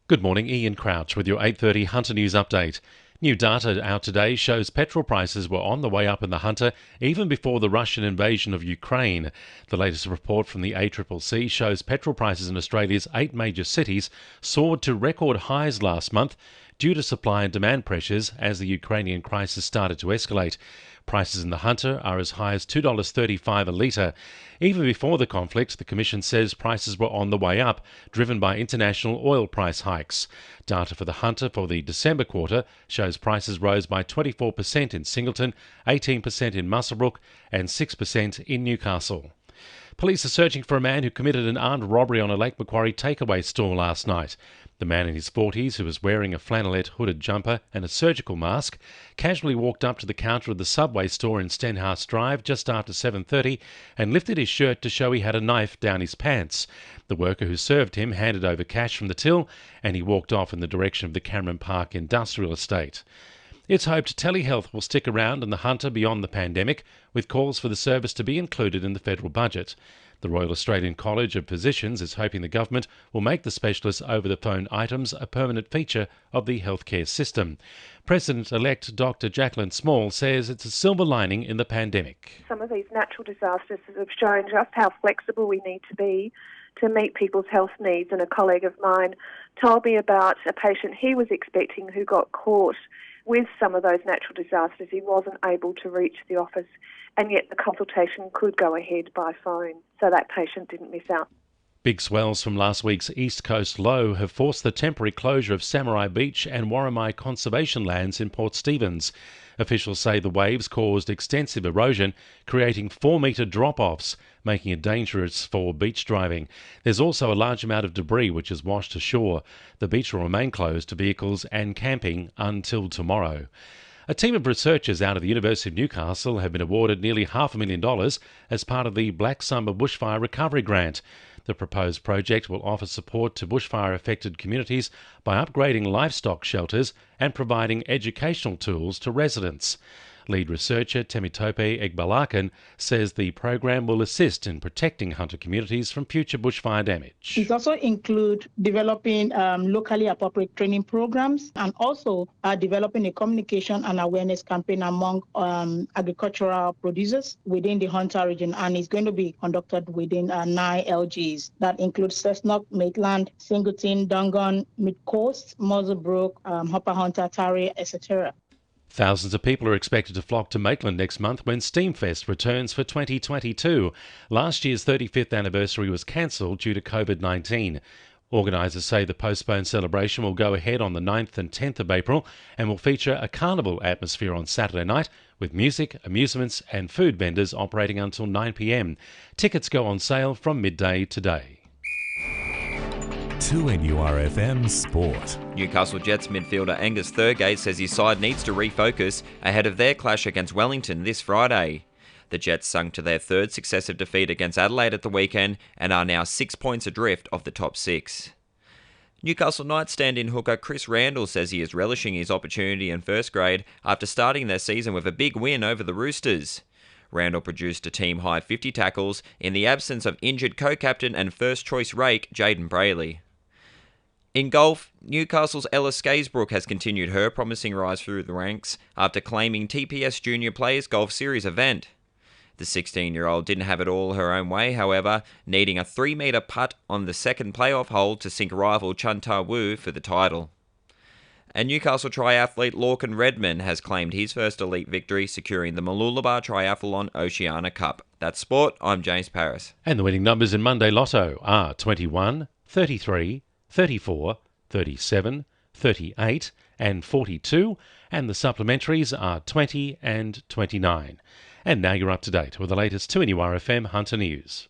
Good morning, Ian Crouch with your 8:30 Hunter News Update. New data out today shows petrol prices were on the way up in the Hunter even before the Russian invasion of Ukraine. The latest report from the ACCC shows petrol prices in Australia's 8 major cities soared to record highs last month due to supply and demand pressures as the Ukrainian crisis started to escalate. Prices in the Hunter are as high as $2.35 a litre. Even before the conflict, the Commission says prices were on the way up, driven by international oil price hikes. Data for the Hunter for the December quarter shows prices rose by 24% in Singleton, 18% in Muswellbrook and 6% in Newcastle. Police are searching for a man who committed an armed robbery on a Lake Macquarie takeaway store last night. The man in his 40s, who was wearing a flannelette hooded jumper and a surgical mask, casually walked up to the counter of the Subway store in Stenhouse Drive just after 7:30 and lifted his shirt to show he had a knife down his pants. The worker who served him handed over cash from the till and he walked off in the direction of the Cameron Park Industrial Estate. It's hoped telehealth will stick around in the Hunter beyond the pandemic, with calls for the service to be included in the federal budget. The Royal Australian College of Physicians is hoping the government will make the specialist over-the-phone items a permanent feature of the healthcare system. President-elect Dr. Jacqueline Small says it's a silver lining in the pandemic. Some of these natural disasters have shown just how flexible we need to be to meet people's health needs. And a colleague of mine told me about a patient he was expecting who got caught with some of those natural disasters. He wasn't able to reach the office, and yet the consultation could go ahead by phone, so that patient didn't miss out. Big swells from last week's East Coast low have forced the temporary closure of Samurai Beach and Warramai conservation lands in Port Stephens. Officials say the waves caused extensive erosion, creating 4-metre drop-offs, making it dangerous for beach driving. There's also a large amount of debris which has washed ashore. The beach will remain closed to vehicles and camping until tomorrow. A team of researchers out of the University of Newcastle have been awarded nearly $500,000 as part of the Black Summer Bushfire Recovery Grant. The proposed project will offer support to bushfire-affected communities by upgrading livestock shelters and providing educational tools to residents. Lead researcher Temitope Egbalakan says the program will assist in protecting Hunter communities from future bushfire damage. It also includes developing locally appropriate training programs and also developing a communication and awareness campaign among agricultural producers within the Hunter region, and it's going to be conducted within 9 LGs. That includes Cessnock, Maitland, Singleton, Dungan, Mid-Coast, Muswellbrook, Upper Hunter, Tarry, etc. Thousands of people are expected to flock to Maitland next month when Steamfest returns for 2022. Last year's 35th anniversary was cancelled due to COVID-19. Organisers say the postponed celebration will go ahead on the 9th and 10th of April and will feature a carnival atmosphere on Saturday night with music, amusements and food vendors operating until 9 p.m. Tickets go on sale from midday today. 2NURFM Sport. Newcastle Jets midfielder Angus Thurgate says his side needs to refocus ahead of their clash against Wellington this Friday. The Jets sunk to their third successive defeat against Adelaide at the weekend and are now 6 points adrift of the top 6. Newcastle Knights stand-in hooker Chris Randall says he is relishing his opportunity in first grade after starting their season with a big win over the Roosters. Randall produced a team-high 50 tackles in the absence of injured co-captain and first-choice rake Jayden Brayley. In golf, Newcastle's Ella Skaysbrook has continued her promising rise through the ranks after claiming TPS Junior Players Golf Series event. The 16-year-old didn't have it all her own way, however, needing a 3-metre putt on the second playoff hole to sink rival Chantar Wu for the title. And Newcastle triathlete Lorcan Redmond has claimed his first elite victory, securing the Mooloolaba Triathlon Oceania Cup. That's sport. I'm James Paris. And the winning numbers in Monday Lotto are 21, 33, 34, 37, 38 and 42, and the supplementaries are 20 and 29. And now you're up to date with the latest 2NURFM Hunter News.